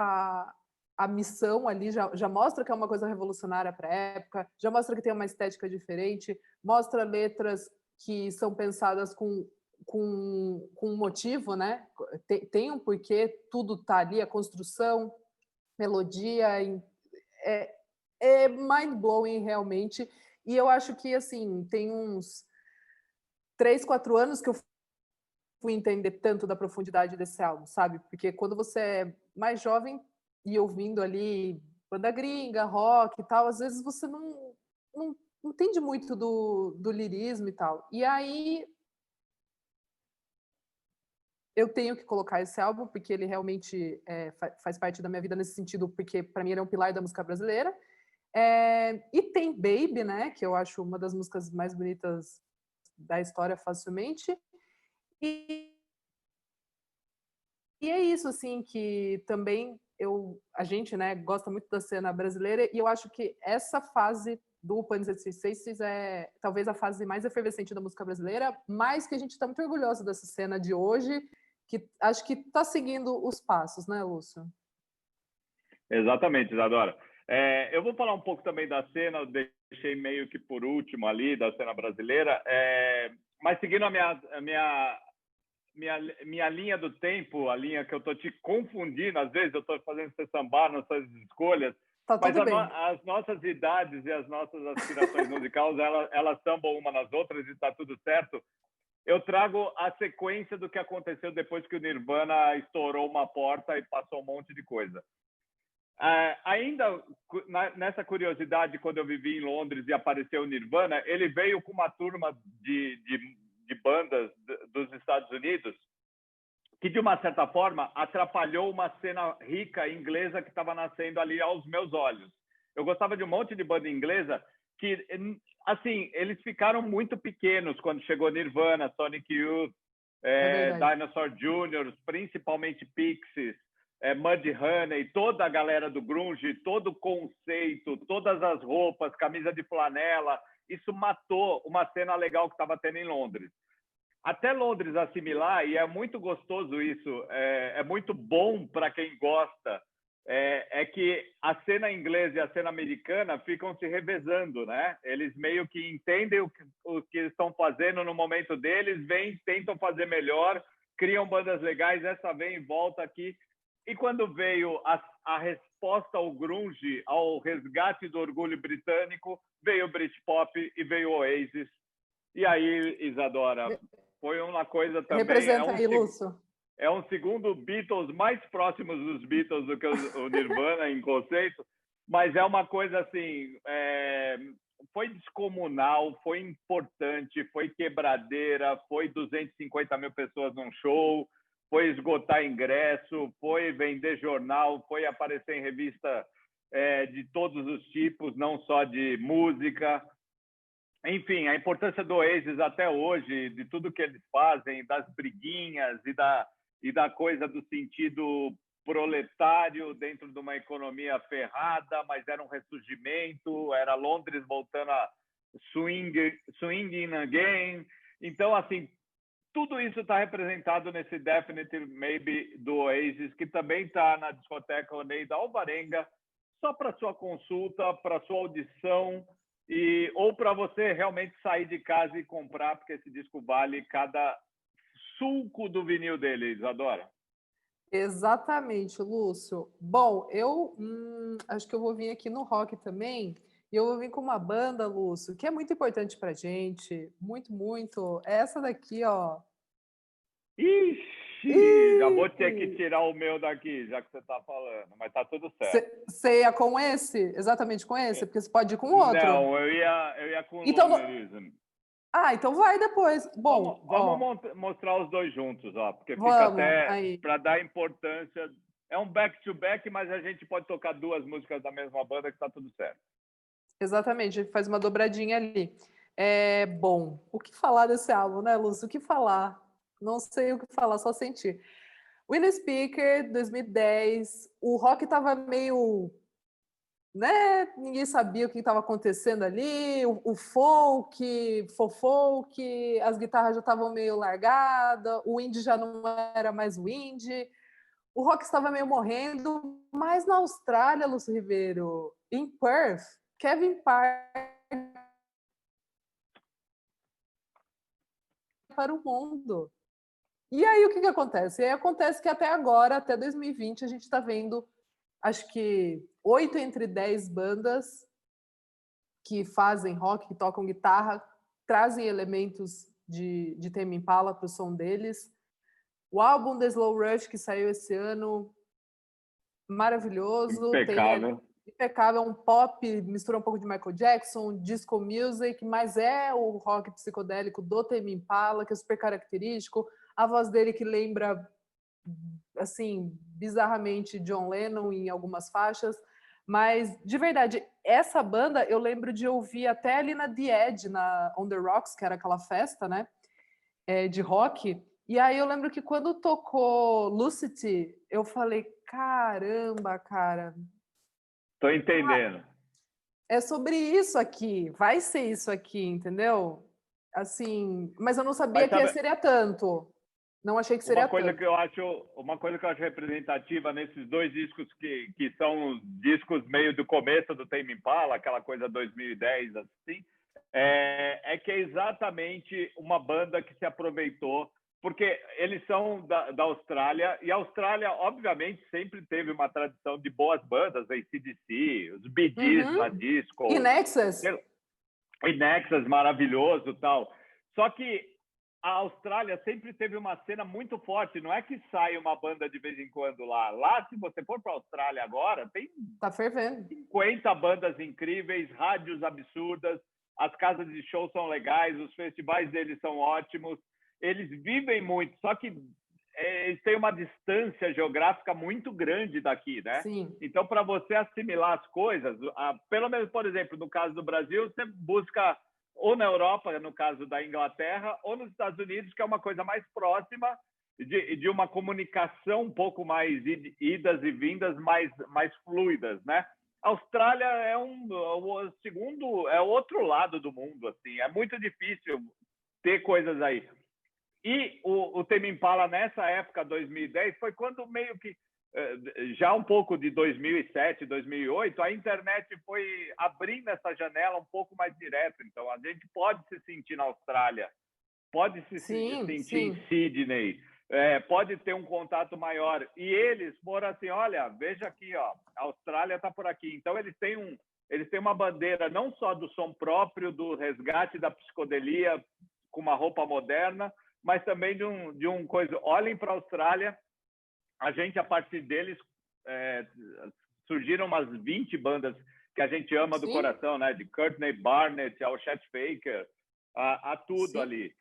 a missão ali, já mostra que é uma coisa revolucionária para a época, já mostra que tem uma estética diferente, mostra letras que são pensadas com um motivo, né? Tem um porquê, tudo tá ali, a construção, melodia, é, é mind-blowing realmente. E eu acho que, assim, tem uns 3, 4 anos que eu fui entender tanto da profundidade desse álbum, sabe? Porque quando você é mais jovem e ouvindo ali banda gringa, rock e tal, às vezes você não entende muito do lirismo e tal. E aí eu tenho que colocar esse álbum porque ele realmente faz parte da minha vida nesse sentido, porque para mim ele é um pilar da música brasileira. E tem Baby, né, que eu acho uma das músicas mais bonitas da história facilmente. E é isso, assim, que também a gente, né, gosta muito da cena brasileira, e eu acho que essa fase do Panis et Circenses é talvez a fase mais efervescente da música brasileira, mas que a gente está muito orgulhoso dessa cena de hoje, que acho que está seguindo os passos, né, Lúcio? Exatamente, Isadora. Eu vou falar um pouco também da cena, eu deixei meio que por último ali, da cena brasileira, mas seguindo minha linha do tempo, a linha que eu estou te confundindo, às vezes eu estou fazendo você sambar nas suas escolhas, Tá mas tudo bem. as nossas idades e as nossas aspirações musicais, elas sambam uma nas outras e está tudo certo. Eu trago a sequência do que aconteceu depois que o Nirvana estourou uma porta e passou um monte de coisa. Ainda nessa curiosidade, quando eu vivi em Londres e apareceu o Nirvana, ele veio com uma turma de bandas dos Estados Unidos que, de uma certa forma, atrapalhou uma cena rica inglesa que estava nascendo ali aos meus olhos. Eu gostava de um monte de banda inglesa que, assim, eles ficaram muito pequenos quando chegou Nirvana, Sonic Youth, Dinosaur Jr., principalmente Pixies, Mudhoney, toda a galera do grunge, todo o conceito, todas as roupas, camisa de flanela, isso matou uma cena legal que estava tendo em Londres. Até Londres assimilar, e é muito gostoso isso, é muito bom para quem gosta, que a cena inglesa e a cena americana ficam se revezando, né? Eles meio que entendem o que estão fazendo no momento deles, vêm, tentam fazer melhor, criam bandas legais, essa vem e volta aqui. E quando veio a resposta ao grunge, ao resgate do orgulho britânico, veio o Britpop e veio o Oasis. E aí, Isadora, foi uma coisa também... Representa aí, Lúcio. é um segundo Beatles mais próximos dos Beatles do que o Nirvana em conceito, mas é uma coisa assim, foi descomunal, foi importante, foi quebradeira, foi 250 mil pessoas num show, foi esgotar ingresso, foi vender jornal, foi aparecer em revista de todos os tipos, não só de música. Enfim, a importância do Oasis até hoje, de tudo que eles fazem, das briguinhas e da coisa do sentido proletário dentro de uma economia ferrada, mas era um ressurgimento, era Londres voltando a swinging again. Então, assim, tudo isso está representado nesse Definitely Maybe do Oasis, que também está na discoteca Oneida Alvarenga, só para sua consulta, para sua audição, ou para você realmente sair de casa e comprar, porque esse disco vale cada sulco do vinil dele, Isadora. Exatamente, Lúcio. Bom, eu acho que eu vou vir aqui no rock também, e eu vou vir com uma banda, Lúcio, que é muito importante pra gente, muito, muito. É essa daqui, ó. Ixi, já vou ter que tirar o meu daqui, já que você está falando, mas tá tudo certo. Você ia com esse? Exatamente com esse? Porque você pode ir com outro. Não, eu ia com então, Lonerism. Então vai depois. Bom, vamos mostrar os dois juntos, ó, porque vamos, fica até para dar importância. É um back-to-back, mas a gente pode tocar duas músicas da mesma banda que tá tudo certo. Exatamente, a gente faz uma dobradinha ali. Bom, o que falar desse álbum, né, Lúcio? O que falar? Não sei o que falar, só sentir. Winner Speaker, 2010, o rock tava meio, né? Ninguém sabia o que estava acontecendo ali, o folk, folk, as guitarras já estavam meio largadas, o indie já não era mais o indie, o rock estava meio morrendo, mas na Austrália, Lúcio Ribeiro, em Perth, Kevin Parker para o mundo. E aí o que acontece? E aí acontece que até agora, até 2020, a gente está vendo, acho que 8 entre 10 bandas que fazem rock, que tocam guitarra, trazem elementos de Tame Impala para o som deles. O álbum The Slow Rush, que saiu esse ano, maravilhoso. Impecável. Impecável, um pop, mistura um pouco de Michael Jackson, disco music, mas é o rock psicodélico do Tame Impala, que é super característico. A voz dele que lembra, assim, bizarramente John Lennon em algumas faixas. Mas, de verdade, essa banda eu lembro de ouvir até ali na The Edge, na On The Rocks, que era aquela festa, né, de rock. E aí eu lembro que quando tocou Lucity, eu falei, caramba, cara. Tô entendendo. É sobre isso aqui, vai ser isso aqui, entendeu? Assim, mas eu não sabia que seria tanto. Não achei que seria uma coisa tanto. Uma coisa que eu acho representativa nesses dois discos que são os discos meio do começo do Tame Impala, aquela coisa 2010 assim, é que é exatamente uma banda que se aproveitou, porque eles são da Austrália, e a Austrália, obviamente, sempre teve uma tradição de boas bandas, a AC/DC, os Bee Gees na disco. E Nexus. E Nexus, maravilhoso tal. Só que a Austrália sempre teve uma cena muito forte. Não é que sai uma banda de vez em quando lá. Lá, se você for para a Austrália agora, tem tá fervendo. 50 bandas incríveis, rádios absurdas, as casas de show são legais, os festivais deles são ótimos. Eles vivem muito, só que eles têm uma distância geográfica muito grande daqui, né? Sim. Então, para você assimilar as coisas, pelo menos, por exemplo, no caso do Brasil, você busca ou na Europa, no caso da Inglaterra, ou nos Estados Unidos, que é uma coisa mais próxima de uma comunicação um pouco mais idas e vindas, mais fluidas, né? A Austrália é outro lado do mundo, assim, é muito difícil ter coisas aí. E o Tame Impala, nessa época, 2010, foi quando meio que, já um pouco de 2007, 2008, a internet foi abrindo essa janela um pouco mais direto. Então, a gente pode se sentir na Austrália, pode se sentir em Sydney, pode ter um contato maior. E eles foram assim, olha, veja aqui, ó, a Austrália está por aqui. Então, eles têm uma bandeira não só do som próprio, do resgate da psicodelia com uma roupa moderna, mas também de um coisa. Olhem para a Austrália, a gente, a partir deles, surgiram umas 20 bandas que a gente ama do coração, né? De Courtney Barnett ao Chet Faker, a tudo ali.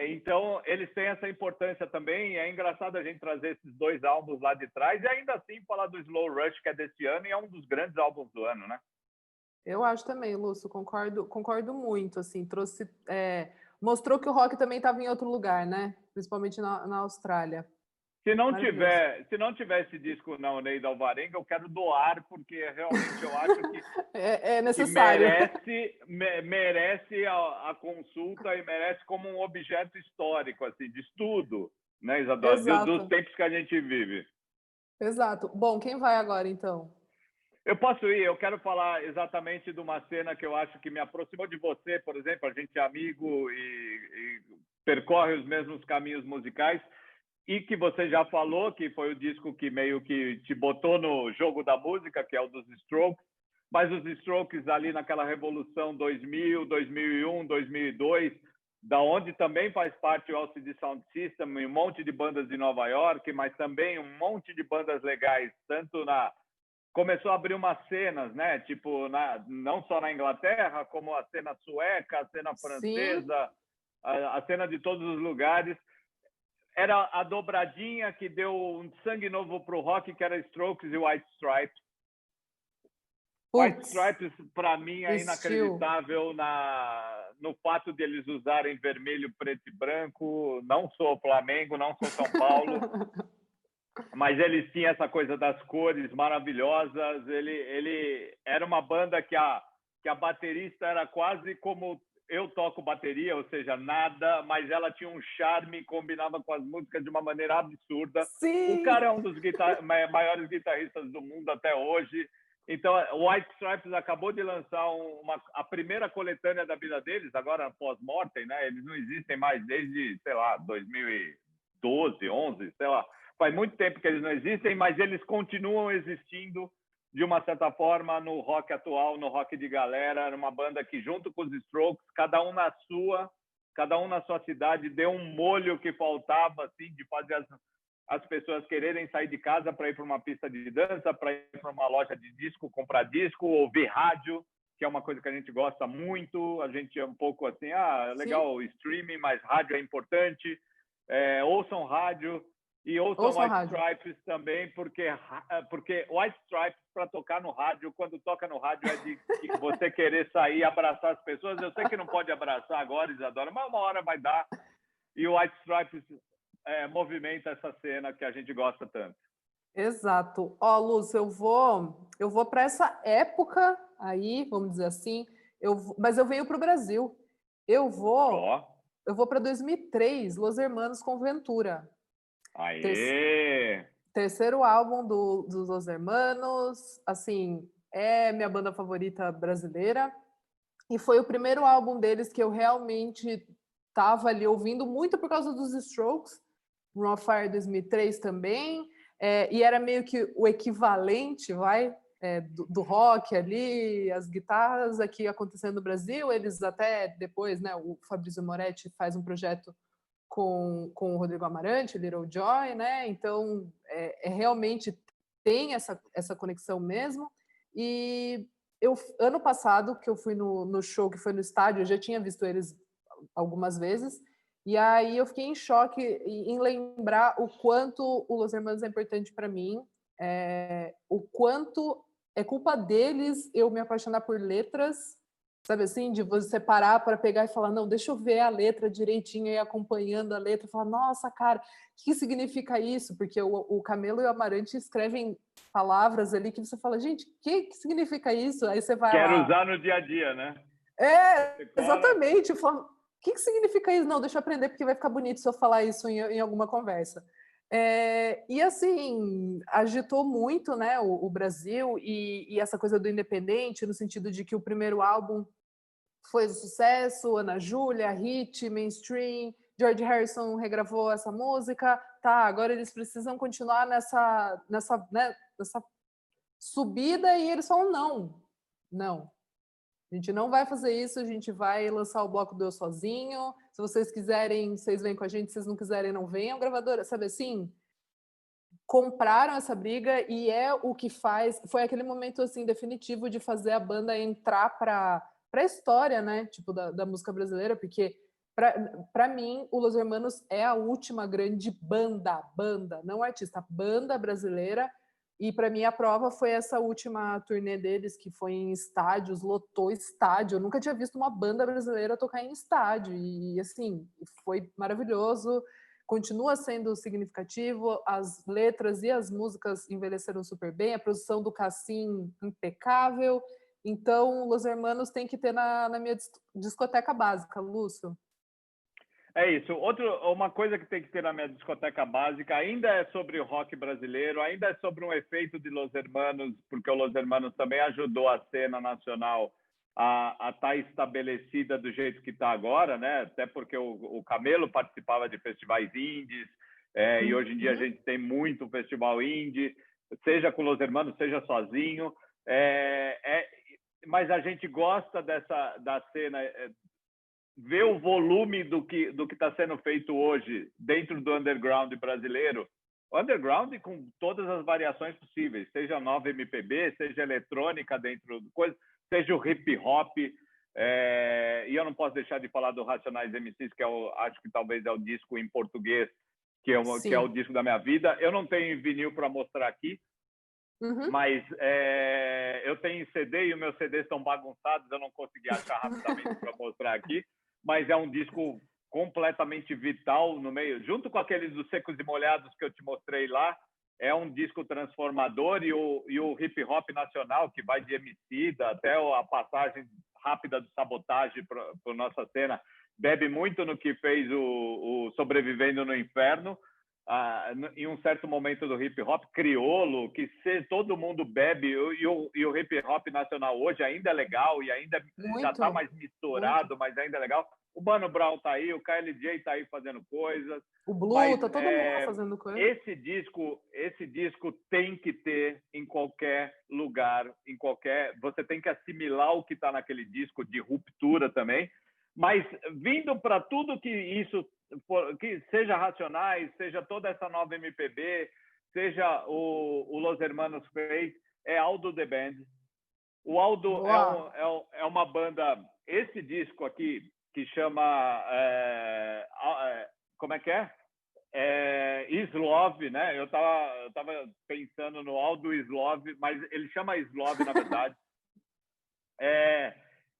Então, eles têm essa importância também. É engraçado a gente trazer esses 2 álbuns lá de trás e ainda assim falar do Slow Rush, que é desse ano e é um dos grandes álbuns do ano, né? Eu acho também, Lúcio, concordo muito, assim, trouxe, mostrou que o rock também estava em outro lugar, né? Principalmente na Austrália. Se não tiver esse disco na Onei da Alvarenga, eu quero doar, porque realmente eu acho que, é necessário. Que merece a consulta e merece como um objeto histórico, assim, de estudo, né, Isadora? Dos tempos que a gente vive. Exato. Bom, quem vai agora, então? Eu posso ir, eu quero falar exatamente de uma cena que eu acho que me aproximou de você, por exemplo, a gente é amigo e percorre os mesmos caminhos musicais, e que você já falou, que foi o disco que meio que te botou no jogo da música, que é o dos Strokes, mas os Strokes ali naquela revolução 2000, 2001, 2002, da onde também faz parte o LCD Sound System, um monte de bandas de Nova York, mas também um monte de bandas legais, tanto começou a abrir umas cenas, né? Tipo, não só na Inglaterra, como a cena sueca, a cena francesa, a cena de todos os lugares. Era a dobradinha que deu um sangue novo pro rock, que era Strokes e White Stripes. White Stripes, para mim, é inacreditável no fato de eles usarem vermelho, preto e branco. Não sou Flamengo, não sou São Paulo. Mas eles tinham essa coisa das cores maravilhosas. Ele era uma banda que a baterista era quase como eu toco bateria, ou seja, nada, mas ela tinha um charme, combinava com as músicas de uma maneira absurda. Sim. O cara é um dos maiores guitarristas do mundo até hoje. Então, o White Stripes acabou de lançar a primeira coletânea da vida deles, agora pós-mortem, né? Eles não existem mais desde, sei lá, 2012, 11, sei lá. Faz muito tempo que eles não existem, mas eles continuam existindo de uma certa forma no rock atual, no rock de galera. Era uma banda que, junto com os Strokes, cada um na sua cidade, deu um molho que faltava, assim, de fazer as pessoas quererem sair de casa para ir para uma pista de dança, para ir para uma loja de disco, comprar disco, ouvir rádio, que é uma coisa que a gente gosta muito. A gente é um pouco assim, legal o streaming, mas rádio é importante. Ouçam rádio. E ouçam White Stripes também, porque White Stripes, para tocar no rádio, quando toca no rádio, é de você querer sair e abraçar as pessoas. Eu sei que não pode abraçar agora, Isadora, mas uma hora vai dar. E o White Stripes movimenta essa cena que a gente gosta tanto. Exato. Ó, Lúcio, eu vou para essa época aí, vamos dizer assim, mas eu venho para o Brasil. Eu vou para 2003, Los Hermanos com Ventura. Aê! Terceiro álbum dos Los Hermanos, assim, é minha banda favorita brasileira, e foi o primeiro álbum deles que eu realmente estava ali ouvindo, muito por causa dos Strokes, Run of Fire 2003 também, e era meio que o equivalente, do rock ali, as guitarras aqui acontecendo no Brasil. Eles até depois, né, o Fabrício Moretti faz um projeto com o Rodrigo Amarante, Little Joy, né? Então, realmente tem essa conexão mesmo. E ano passado, que eu fui no show, que foi no estádio, eu já tinha visto eles algumas vezes, e aí eu fiquei em choque em lembrar o quanto o Los Hermanos é importante para mim, o quanto é culpa deles eu me apaixonar por letras, sabe assim, de você parar para pegar e falar, não, deixa eu ver a letra direitinho e acompanhando a letra, falar, nossa, cara, o que significa isso? Porque o Camelo e o Amarante escrevem palavras ali que você fala, gente, o que significa isso? Aí você vai Quero usar no dia a dia, né? Exatamente. Eu falo, o que significa isso? Não, deixa eu aprender, porque vai ficar bonito se eu falar isso em alguma conversa. E assim, agitou muito, né, o Brasil e essa coisa do independente, no sentido de que o primeiro álbum foi um sucesso, Ana Júlia, hit, mainstream, George Harrison regravou essa música, tá, agora eles precisam continuar nessa subida, e eles falam, não, A gente não vai fazer isso, a gente vai lançar o bloco do Eu Sozinho. Se vocês quiserem, vocês vêm com a gente, se vocês não quiserem, não venham. Gravadora, sabe assim? Compraram essa briga e é o que faz. Foi aquele momento assim definitivo de fazer a banda entrar para a história, né? Tipo, da música brasileira, porque para mim, o Los Hermanos é a última grande banda, não artista, banda brasileira. E para mim a prova foi essa última turnê deles, que foi em estádios, lotou estádio. Eu nunca tinha visto uma banda brasileira tocar em estádio. E assim, foi maravilhoso, continua sendo significativo, as letras e as músicas envelheceram super bem, a produção do Cassim impecável. Então, Los Hermanos tem que ter na minha discoteca básica, Lúcio. É isso. Uma coisa que tem que ter na minha discoteca básica ainda é sobre o rock brasileiro, ainda é sobre um efeito de Los Hermanos, porque o Los Hermanos também ajudou a cena nacional a estar estabelecida do jeito que está agora, né? Até porque o Camelo participava de festivais indies, e hoje em dia a gente tem muito festival indie, seja com Los Hermanos, seja sozinho. Mas a gente gosta da cena, ver o volume do que está sendo feito hoje dentro do underground brasileiro. O underground com todas as variações possíveis, seja nova MPB, seja eletrônica dentro do coisa, seja o hip hop. E eu não posso deixar de falar do Racionais MCs, que acho que talvez é o disco em português, que é o disco da minha vida. Eu não tenho vinil para mostrar aqui, mas eu tenho CD e os meus CDs estão bagunçados, eu não consegui achar rapidamente para mostrar aqui, mas é um disco completamente vital no meio, junto com aqueles dos Secos e Molhados que eu te mostrei lá. É um disco transformador, e o hip hop nacional, que vai de Emicida até a passagem rápida do Sabotagem para nossa cena, bebe muito no que fez o Sobrevivendo no Inferno. Em um certo momento do hip hop, Criolo, que todo mundo bebe, e o hip hop nacional hoje ainda é legal, e ainda já está mais misturado, mas ainda é legal. O Mano Brown está aí, o KLJ está aí fazendo coisas. O Blue, está todo mundo fazendo coisa. Esse disco tem que ter em qualquer lugar, você tem que assimilar o que está naquele disco, de ruptura também, mas vindo para tudo que seja Racionais, seja toda essa nova MPB, seja o Los Hermanos fez, é Aldo The Band. O Aldo é uma banda, esse disco aqui, que chama... como é que é? Slove, né? Eu tava pensando no Aldo Slove, mas ele chama Slove, na verdade.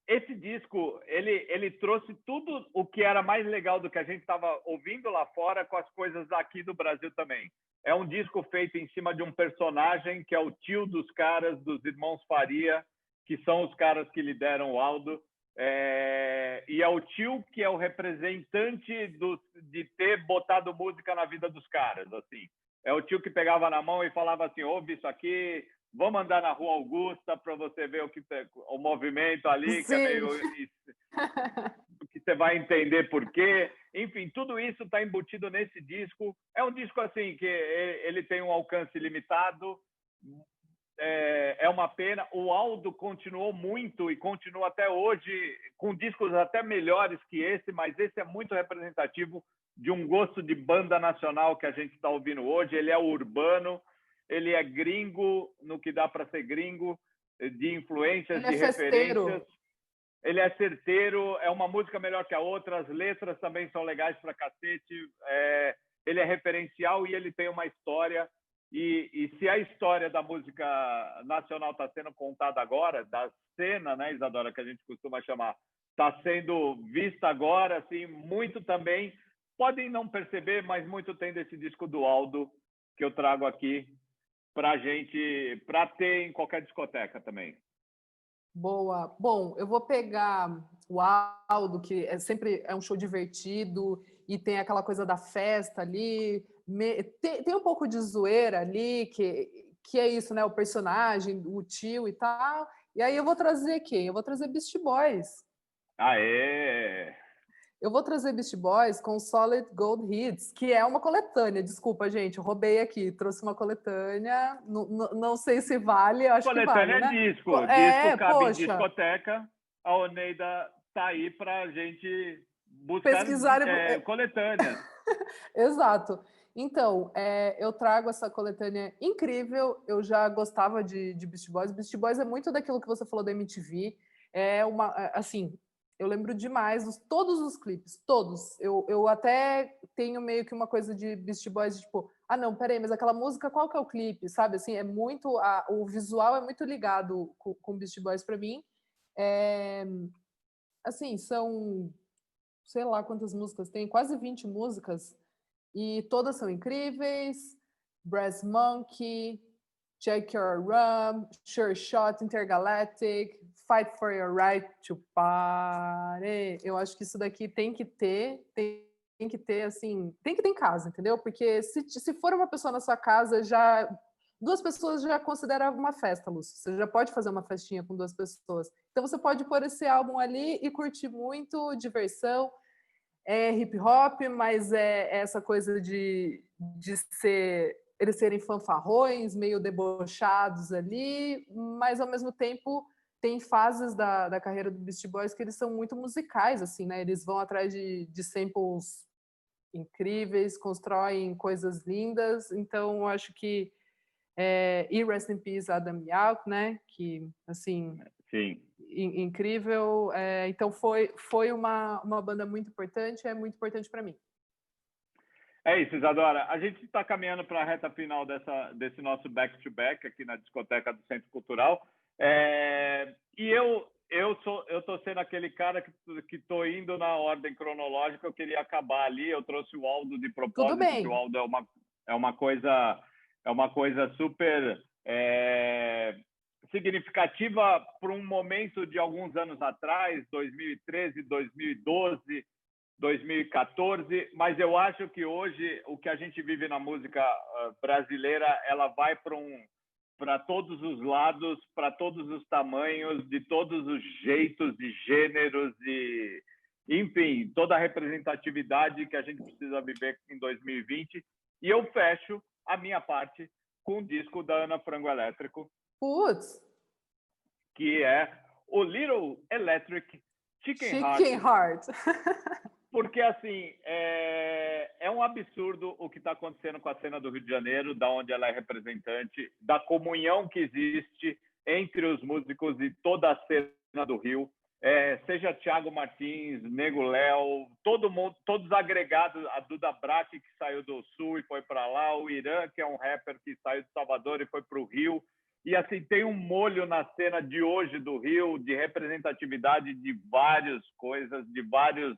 Esse disco, ele trouxe tudo o que era mais legal do que a gente estava ouvindo lá fora com as coisas aqui do Brasil também. É um disco feito em cima de um personagem que é o tio dos caras, dos irmãos Faria, que são os caras que lideram o Aldo. E é o tio que é o representante de ter botado música na vida dos caras, assim. É o tio que pegava na mão e falava assim: ouve isso aqui, vamos andar na Rua Augusta para você ver o movimento ali, que é meio... que você vai entender por quê. Enfim, tudo isso está embutido nesse disco. É um disco assim que ele tem um alcance limitado. É uma pena. O Aldo continuou muito e continua até hoje com discos até melhores que esse, mas esse é muito representativo de um gosto de banda nacional que a gente está ouvindo hoje. Ele é urbano, ele é gringo no que dá para ser gringo, de influências, de referências. Ele é certeiro, é uma música melhor que a outra, as letras também são legais pra cacete. Ele é referencial e ele tem uma história. E se a história da música nacional está sendo contada agora, da cena, né, Isadora, que a gente costuma chamar, está sendo vista agora, assim, muito também, podem não perceber, mas muito tem desse disco do Aldo que eu trago aqui para ter em qualquer discoteca também. Boa. Bom, eu vou pegar o Aldo, que sempre é um show divertido e tem aquela coisa da festa ali. Tem um pouco de zoeira ali, que é isso, né? O personagem, o tio e tal. E aí eu vou trazer quem? Eu vou trazer Beast Boys. Aê! Eu vou trazer Beast Boys com Solid Gold Hits, que é uma coletânea. Desculpa, gente, eu roubei aqui. Trouxe uma coletânea. Não sei se vale, acho que vale, né? Coletânea é disco. Disco cabe em discoteca. a Oneida tá aí para a gente buscar Pesquisar coletâneas. Exato. Então, eu trago essa coletânea incrível. Eu já gostava de Beastie Boys. Beastie Boys é muito daquilo que você falou da MTV. Assim, eu lembro demais todos os clipes, todos. Eu até tenho meio que uma coisa de Beastie Boys, de, tipo, não, peraí, mas aquela música, qual que é o clipe? Sabe, assim, o visual é muito ligado com Beastie Boys para mim. Assim, são, sei lá quantas músicas tem, quase 20 músicas. E todas são incríveis. Brass Monkey, Check Your Rum, Sure Shot, Intergalactic, Fight for Your Right to Party. Eu acho que isso daqui tem que ter assim, tem que ter em casa, entendeu? Porque se for uma pessoa na sua casa, duas pessoas já considera uma festa, Lúcio. Você já pode fazer uma festinha com duas pessoas. Então você pode pôr esse álbum ali e curtir muito, diversão. É hip hop, mas é essa coisa de eles serem fanfarrões, meio debochados ali, mas ao mesmo tempo tem fases da carreira do Beastie Boys que eles são muito musicais, assim, né? Eles vão atrás de samples incríveis, constroem coisas lindas, então eu acho que e Rest in Peace Adam Yauch, né? Que, assim, sim, incrível. Então foi uma banda muito importante, é muito importante para mim. É isso, Isadora. A gente está caminhando para a reta final desse nosso back-to-back aqui na discoteca do Centro Cultural. E eu estou sendo aquele cara que estou indo na ordem cronológica. Eu queria acabar ali. Eu trouxe o Aldo de propósito. Tudo bem. Que o Aldo é uma coisa super significativa para um momento de alguns anos atrás, 2013, 2012. 2014, mas eu acho que hoje o que a gente vive na música brasileira, ela vai para todos os lados, para todos os tamanhos, de todos os jeitos e gêneros e, enfim, toda a representatividade que a gente precisa viver em 2020. E eu fecho a minha parte com o disco da Ana Frango Elétrico, Putz! Que é o Little Electric Chicken Heart. Porque, assim, é um absurdo o que está acontecendo com a cena do Rio de Janeiro, da onde ela é representante, da comunhão que existe entre os músicos e toda a cena do Rio. Seja Thiago Martins, Nego Léo, todo mundo, todos agregados, a Duda Braque, que saiu do Sul e foi para lá, o Irã, que é um rapper que saiu de Salvador e foi para o Rio. E, assim, tem um molho na cena de hoje do Rio, de representatividade de várias coisas, de vários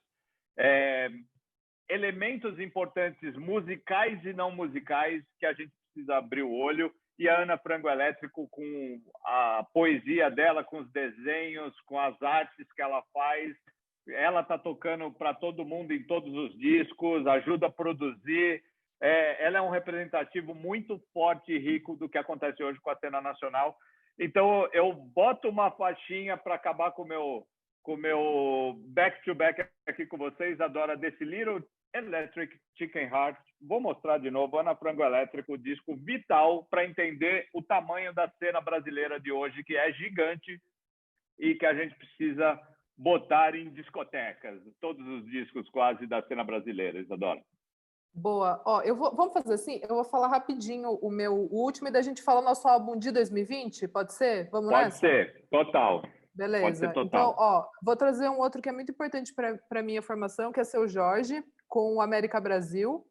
elementos importantes musicais e não musicais que a gente precisa abrir o olho. E a Ana Frango Elétrico, com a poesia dela, com os desenhos, com as artes que ela faz, ela está tocando para todo mundo em todos os discos, ajuda a produzir. Ela é um representativo muito forte e rico do que acontece hoje com a cena nacional. Então, eu boto uma faixinha para acabar com o meu back-to-back aqui com vocês, Adora, desse Little Electric Chicken Heart. Vou mostrar de novo, Ana Frango Elétrico, disco vital para entender o tamanho da cena brasileira de hoje, que é gigante e que a gente precisa botar em discotecas, todos os discos quase da cena brasileira, Isadora. Boa. Vamos fazer assim, eu vou falar rapidinho o último e daí a gente fala o nosso álbum de 2020, pode ser? Vamos nessa? Pode ser, total. Beleza. Pode ser total. Então, vou trazer um outro que é muito importante para a minha formação, que é Seu Jorge, com o América Brasil.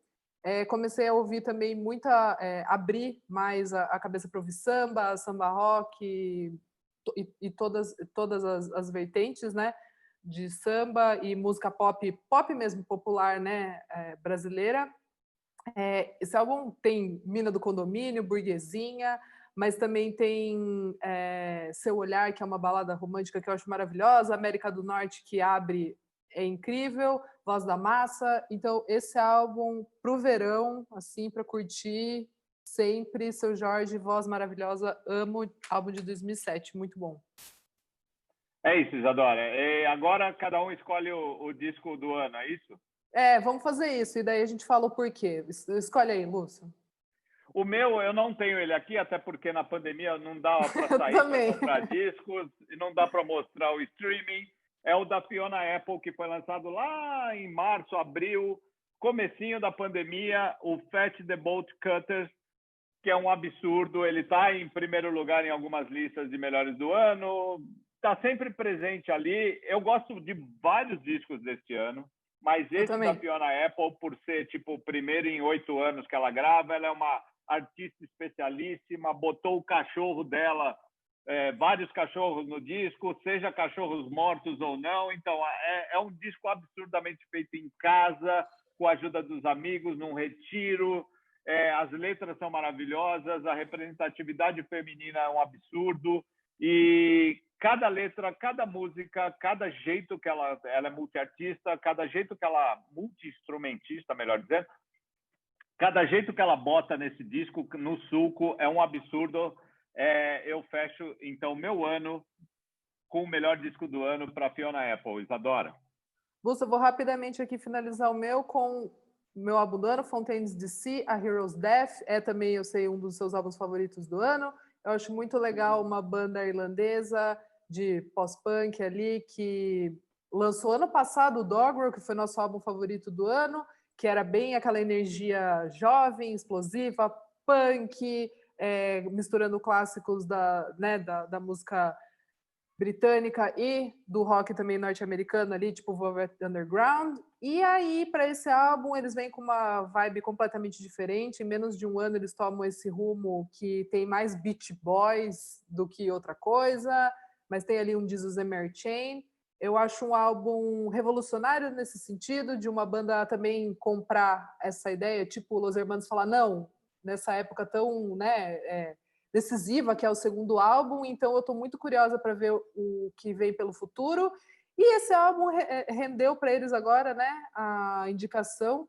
Comecei a ouvir também abrir mais a cabeça para ouvir samba rock e todas as vertentes, né? De samba e música pop mesmo, popular, né? Brasileira. Esse álbum tem Mina do Condomínio, Burguesinha, mas também tem Seu Olhar, que é uma balada romântica que eu acho maravilhosa, América do Norte, que abre, é incrível, Voz da Massa. Então, esse álbum pro verão, assim, para curtir sempre, Seu Jorge, voz maravilhosa, amo, álbum de 2007, muito bom. É isso, Isadora. Agora cada um escolhe o disco do ano, é isso? Vamos fazer isso, e daí a gente fala o porquê. Escolhe aí, Lúcio. O meu, eu não tenho ele aqui, até porque na pandemia não dá para sair para comprar discos e não dá para mostrar o streaming. É o da Fiona Apple, que foi lançado lá em março, abril, comecinho da pandemia, o Fat the Bolt Cutters, que é um absurdo. Ele está em primeiro lugar em algumas listas de melhores do ano, está sempre presente ali. Eu gosto de vários discos deste ano, mas esse da Fiona Apple, por ser tipo o primeiro em 8 anos que ela grava, ela é uma artista especialíssima, botou o cachorro dela, vários cachorros no disco, seja cachorros mortos ou não. Então, é um disco absurdamente feito em casa, com a ajuda dos amigos, num retiro. As letras são maravilhosas, a representatividade feminina é um absurdo, e cada letra, cada música, cada jeito que ela é multiartista, cada jeito que ela multi-instrumentista, melhor dizendo, cada jeito que ela bota nesse disco, no suco, é um absurdo. Eu fecho, então, meu ano com o melhor disco do ano para Fiona Apple. Isadora. Lúcio, eu vou rapidamente aqui finalizar o meu com o meu álbum do ano, Fontaines DC, A Hero's Death. É também, eu sei, um dos seus álbuns favoritos do ano. Eu acho muito legal uma banda irlandesa de pós-punk ali, que lançou ano passado o Doggerel, que foi nosso álbum favorito do ano, que era bem aquela energia jovem, explosiva, punk, misturando clássicos da música britânica e do rock também norte-americano ali, tipo Velvet Underground. E aí, para esse álbum, eles vêm com uma vibe completamente diferente. Em menos de um ano, eles tomam esse rumo que tem mais Beach Boys do que outra coisa, mas tem ali um Jesus and Mary Chain. Eu acho um álbum revolucionário nesse sentido, de uma banda também comprar essa ideia, tipo Los Hermanos falar, não, nessa época tão, decisiva, que é o segundo álbum, então eu estou muito curiosa para ver o que vem pelo futuro. E esse álbum rendeu para eles agora, né, a indicação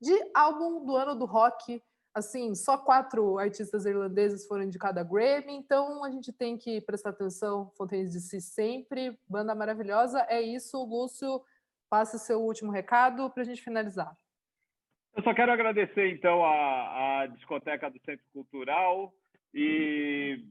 de álbum do ano do rock. Assim, só 4 artistas irlandeses foram indicados a Grammy, então a gente tem que prestar atenção. Fontaines DC sempre, banda maravilhosa. É isso, Lúcio, passe seu último recado para a gente finalizar. Eu só quero agradecer, então, a Discoteca do Centro Cultural e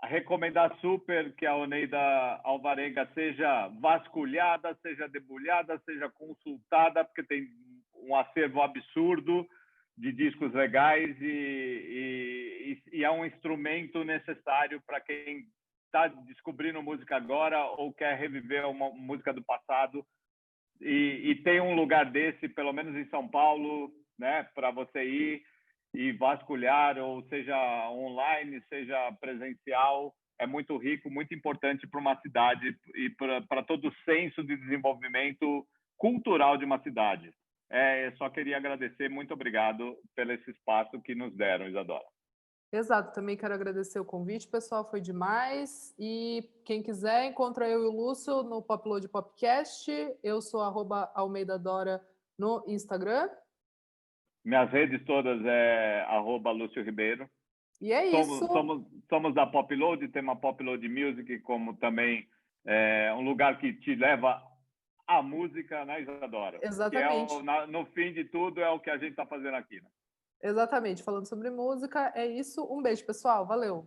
recomendar super que a Oneida Alvarenga seja vasculhada, seja debulhada, seja consultada, porque tem um acervo absurdo de discos legais e é um instrumento necessário para quem está descobrindo música agora ou quer reviver uma música do passado. E tem um lugar desse, pelo menos em São Paulo, né, para você ir e vasculhar, ou seja online, seja presencial. É muito rico, muito importante para uma cidade e para todo o senso de desenvolvimento cultural de uma cidade. Só queria agradecer, muito obrigado pelo esse espaço que nos deram, Isadora. Exato, também quero agradecer o convite, pessoal, foi demais. E quem quiser, encontra eu e o Lúcio no Popload Popcast. Eu sou @almeidadora no Instagram. Minhas redes todas é @Lúcio Ribeiro. E é isso. Somos da Popload, tem uma Popload Music, como também um lugar que te leva à música, né, Isadora? Exatamente. Que no fim de tudo é o que a gente está fazendo aqui, né? Exatamente, falando sobre música, é isso. Um beijo, pessoal. Valeu!